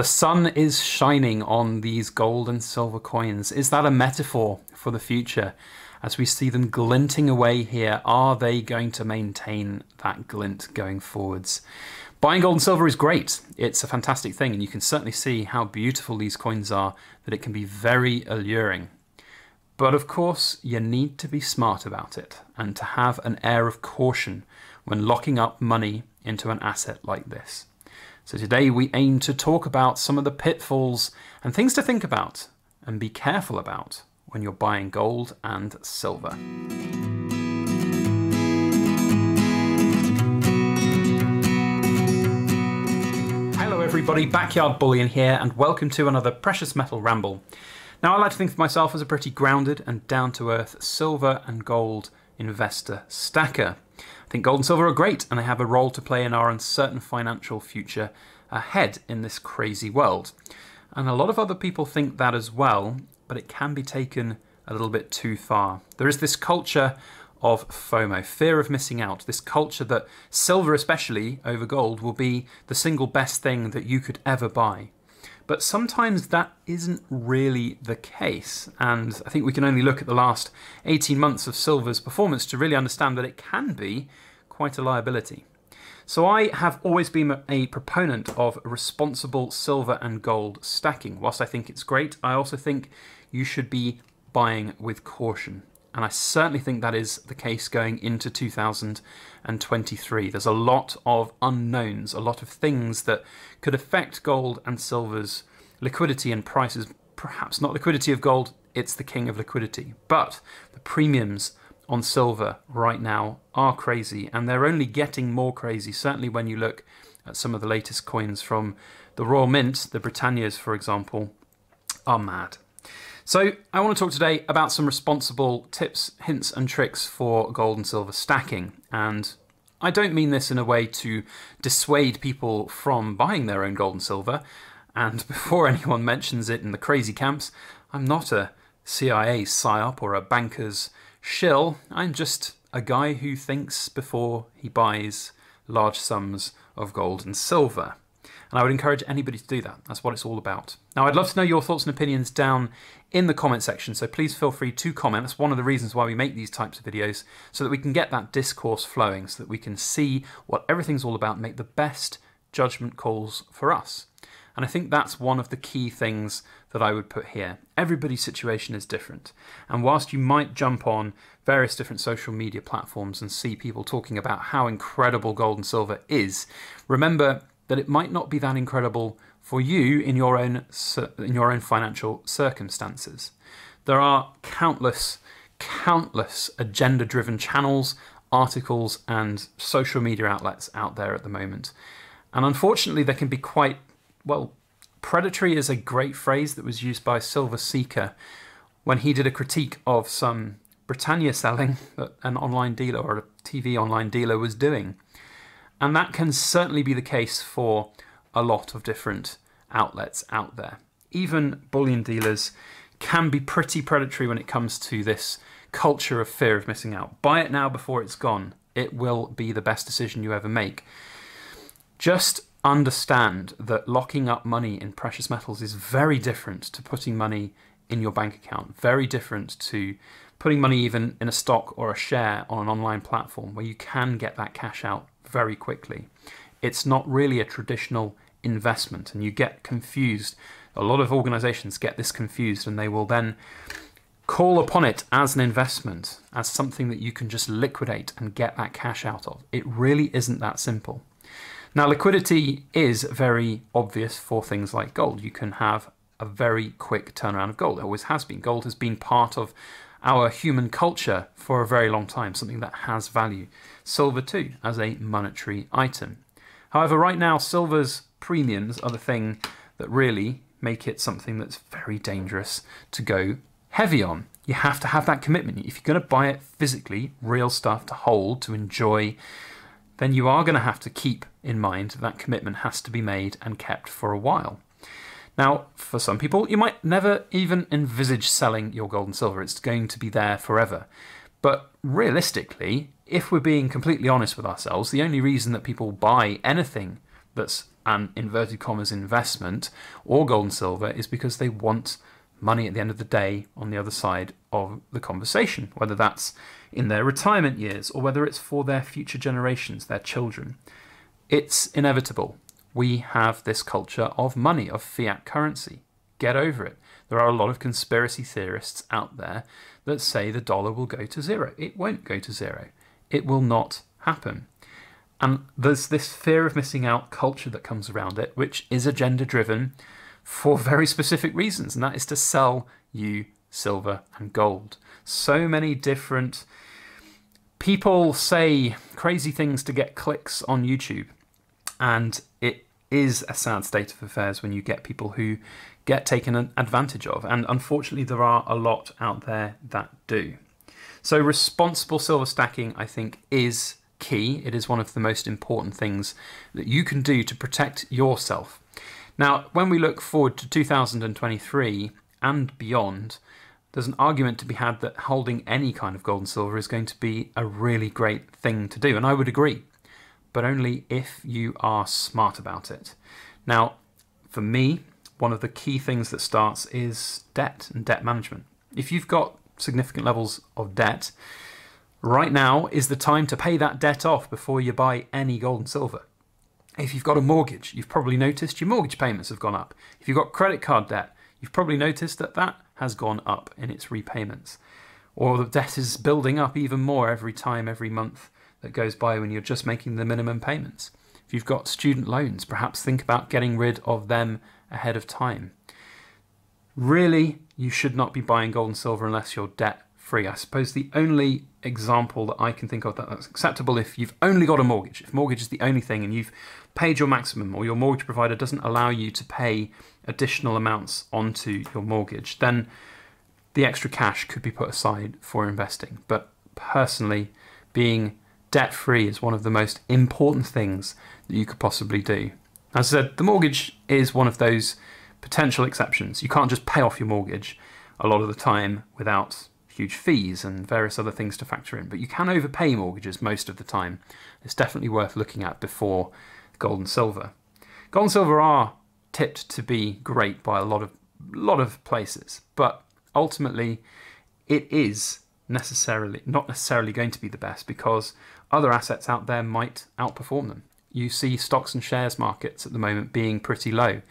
The sun is shining on these gold and silver coins. Is that a metaphor for the future? As we see them glinting away here, are they going to maintain that glint going forwards? Buying gold and silver is great. It's a fantastic thing, and you can certainly see how beautiful these coins are, that it can be very alluring. But of course, you need to be smart about it and to have an air of caution when locking up money into an asset like this. So today we aim to talk about some of the pitfalls and things to think about and be careful about when you're buying gold and silver. Hello everybody, Backyard Bullion here, and welcome to another Precious Metal Ramble. Now, I like to think of myself as a pretty grounded and down-to-earth silver and gold investor stacker. I think gold and silver are great, and they have a role to play in our uncertain financial future ahead in this crazy world. And a lot of other people think that as well, but it can be taken a little bit too far. There is this culture of FOMO, fear of missing out, this culture that silver especially over gold will be the single best thing that you could ever buy. But sometimes that isn't really the case, and I think we can only look at the last 18 months of silver's performance to really understand that it can be quite a liability. So I have always been a proponent of responsible silver and gold stacking. Whilst I think it's great, I also think you should be buying with caution. And I certainly think that is the case going into 2023. There's a lot of unknowns, a lot of things that could affect gold and silver's liquidity and prices. Perhaps not liquidity of gold, it's the king of liquidity. But the premiums on silver right now are crazy, and they're only getting more crazy, certainly when you look at some of the latest coins from the Royal Mint. The Britannias, for example, are mad. So I want to talk today about some responsible tips, hints and tricks for gold and silver stacking. And I don't mean this in a way to dissuade people from buying their own gold and silver. And before anyone mentions it in the crazy camps, I'm not a CIA psyop or a banker's shill. I'm just a guy who thinks before he buys large sums of gold and silver. And I would encourage anybody to do that. That's what it's all about. Now, I'd love to know your thoughts and opinions down in the comment section, so please feel free to comment. That's one of the reasons why we make these types of videos, so that we can get that discourse flowing, so that we can see what everything's all about and make the best judgment calls for us. And I think that's one of the key things that I would put here. Everybody's situation is different. And whilst you might jump on various different social media platforms and see people talking about how incredible gold and silver is, remember that it might not be that incredible for you in your own financial circumstances. There are countless agenda-driven channels, articles, and social media outlets out there at the moment. And unfortunately, they can be quite, well, predatory is a great phrase that was used by Silver Seeker when he did a critique of some Britannia selling that an online dealer or a TV online dealer was doing. And that can certainly be the case for a lot of different outlets out there. Even bullion dealers can be pretty predatory when it comes to this culture of fear of missing out. Buy it now before it's gone. It will be the best decision you ever make. Just understand that locking up money in precious metals is very different to putting money in your bank account. Very different to putting money even in a stock or a share on an online platform where you can get that cash out very quickly. It's not really a traditional investment, and you get confused. A lot of organizations get this confused, and they will then call upon it as an investment, as something that you can just liquidate and get that cash out of. It really isn't that simple. Now, liquidity is very obvious for things like gold. You can have a very quick turnaround of gold. It always has been. Gold has been part of our human culture for a very long time, something that has value. Silver too, as a monetary item. However, right now, silver's premiums are the thing that really make it something that's very dangerous to go heavy on. You have to have that commitment. If you're going to buy it physically, real stuff to hold, to enjoy, then you are going to have to keep in mind that commitment has to be made and kept for a while. Now, for some people, you might never even envisage selling your gold and silver. It's going to be there forever. But realistically, if we're being completely honest with ourselves, the only reason that people buy anything that's an inverted commas investment or gold and silver is because they want money at the end of the day on the other side of the conversation, whether that's in their retirement years or whether it's for their future generations, their children. It's inevitable. We have this culture of money, of fiat currency. Get over it. There are a lot of conspiracy theorists out there that say the dollar will go to zero. It won't go to zero. It will not happen. And there's this fear of missing out culture that comes around it, which is agenda driven for very specific reasons, and that is to sell you silver and gold. So many different people say crazy things to get clicks on YouTube, and it is a sad state of affairs when you get people who get taken advantage of, and unfortunately there are a lot out there that do. So responsible silver stacking, I think, is key. It is one of the most important things that you can do to protect yourself. Now, when we look forward to 2023 and beyond, there's an argument to be had that holding any kind of gold and silver is going to be a really great thing to do, and I would agree, but only if you are smart about it. Now, for me, one of the key things that starts is debt and debt management. If you've got significant levels of debt, right now is the time to pay that debt off before you buy any gold and silver. If you've got a mortgage, you've probably noticed your mortgage payments have gone up. If you've got credit card debt, you've probably noticed that that has gone up in its repayments. Or the debt is building up even more every month that goes by when you're just making the minimum payments. If you've got student loans, perhaps think about getting rid of them ahead of time. Really, you should not be buying gold and silver unless you're debt free. I suppose the only example that I can think of that's acceptable if you've only got a mortgage. If mortgage is the only thing and you've paid your maximum, or your mortgage provider doesn't allow you to pay additional amounts onto your mortgage, then the extra cash could be put aside for investing. But personally, being debt free is one of the most important things that you could possibly do. As I said, the mortgage is one of those potential exceptions. You can't just pay off your mortgage a lot of the time without huge fees and various other things to factor in, but you can overpay mortgages most of the time. It's definitely worth looking at before gold and silver. Gold and silver are tipped to be great by a lot of places, but ultimately it is not necessarily going to be the best because other assets out there might outperform them. You see stocks and shares markets at the moment being pretty low.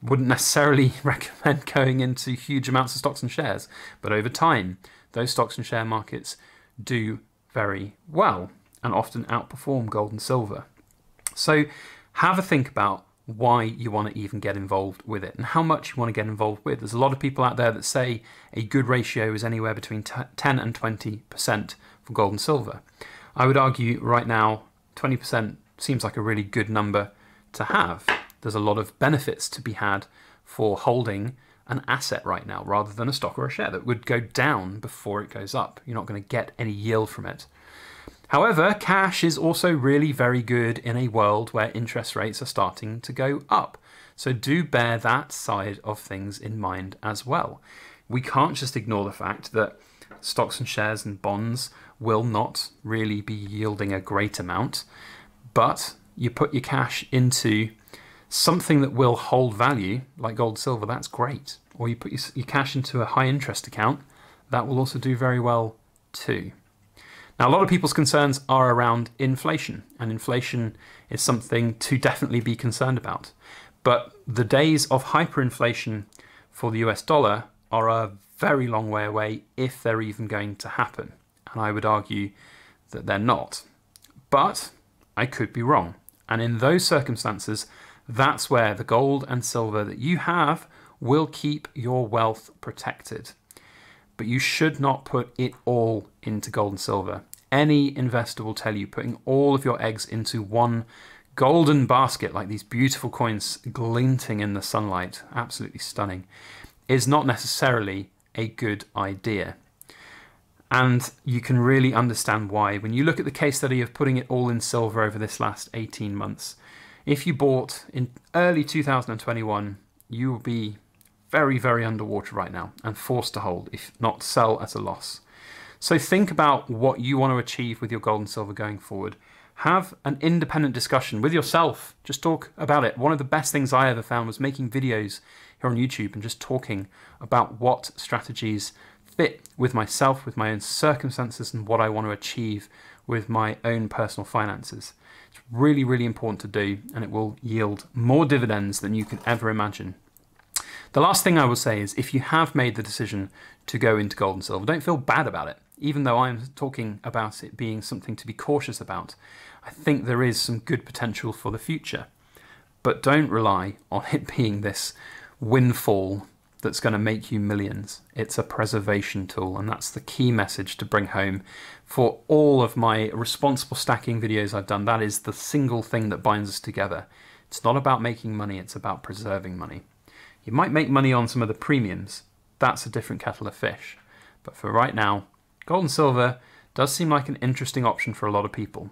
Wouldn't necessarily recommend going into huge amounts of stocks and shares, but over time, those stocks and share markets do very well and often outperform gold and silver. So have a think about why you want to even get involved with it and how much you want to get involved with. There's a lot of people out there that say a good ratio is anywhere between 10 and 20% for gold and silver. I would argue right now 20% seems like a really good number to have. There's a lot of benefits to be had for holding an asset right now rather than a stock or a share that would go down before it goes up. You're not going to get any yield from it. However, cash is also really very good in a world where interest rates are starting to go up. So do bear that side of things in mind as well. We can't just ignore the fact that stocks and shares and bonds will not really be yielding a great amount, but you put your cash into something that will hold value, like gold and silver, that's great. Or you put your cash into a high interest account, that will also do very well too. Now, a lot of people's concerns are around inflation, and inflation is something to definitely be concerned about. But the days of hyperinflation for the US dollar are a very long way away, if they're even going to happen. And I would argue that they're not. But I could be wrong. And in those circumstances, that's where the gold and silver that you have will keep your wealth protected. But you should not put it all into gold and silver. Any investor will tell you putting all of your eggs into one golden basket, like these beautiful coins glinting in the sunlight, absolutely stunning, is not necessarily a good idea. And you can really understand why. When you look at the case study of putting it all in silver over this last 18 months, if you bought in early 2021, you will be very, very underwater right now and forced to hold, if not sell at a loss. So think about what you want to achieve with your gold and silver going forward. Have an independent discussion with yourself. Just talk about it. One of the best things I ever found was making videos here on YouTube and just talking about what strategies fit with myself, with my own circumstances, and what I want to achieve with my own personal finances. It's really, really important to do, and it will yield more dividends than you could ever imagine. The last thing I will say is, if you have made the decision to go into gold and silver, don't feel bad about it. Even though I'm talking about it being something to be cautious about, I think there is some good potential for the future. But don't rely on it being this windfall that's going to make you millions. It's a preservation tool, and that's the key message to bring home for all of my responsible stacking videos I've done. That is the single thing that binds us together. It's not about making money, it's about preserving money. You might make money on some of the premiums. That's a different kettle of fish. But for right now, gold and silver does seem like an interesting option for a lot of people,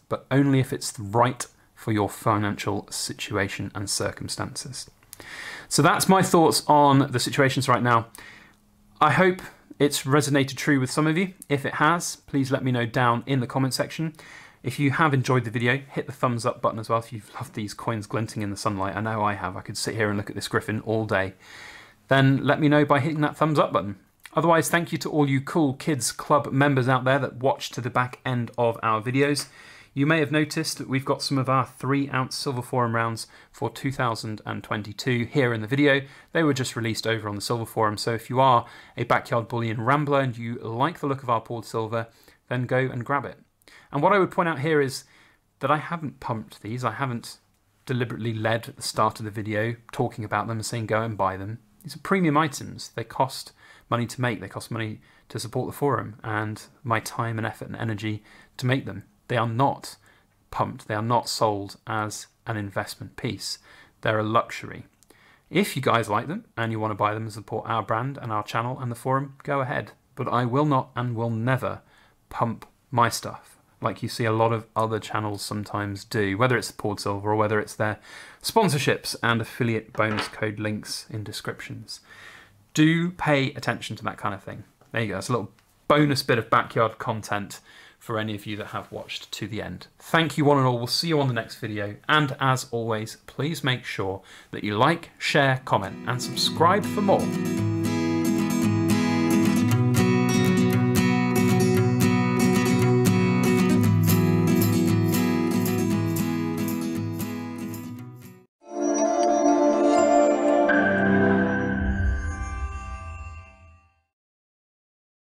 but only if it's right for your financial situation and circumstances. So that's my thoughts on the situations right now. I hope it's resonated true with some of you. If it has, please let me know down in the comment section. If you have enjoyed the video, hit the thumbs up button as well if you've loved these coins glinting in the sunlight. I know I have. I could sit here and look at this griffin all day. Then let me know by hitting that thumbs up button. Otherwise, thank you to all you Cool Kids Club members out there that watch to the back end of our videos. You may have noticed that we've got some of our 3-ounce Silver Forum rounds for 2022 here in the video. They were just released over on the Silver Forum, so if you are a Backyard Bullion Rambler and you like the look of our poured silver, then go and grab it. And what I would point out here is that I haven't pumped these. I haven't deliberately led at the start of the video talking about them and saying go and buy them. These are premium items. They cost money to make. They cost money to support the forum and my time and effort and energy to make them. They are not pumped. They are not sold as an investment piece. They're a luxury. If you guys like them and you want to buy them and support our brand and our channel and the forum, go ahead. But I will not and will never pump my stuff like you see a lot of other channels sometimes do, whether it's poured silver or whether it's their sponsorships and affiliate bonus code links in descriptions. Do pay attention to that kind of thing. There you go. That's a little bonus bit of backyard content for any of you that have watched to the end. Thank you one and all. We'll see you on the next video. And as always, please make sure that you like, share, comment, and subscribe for more.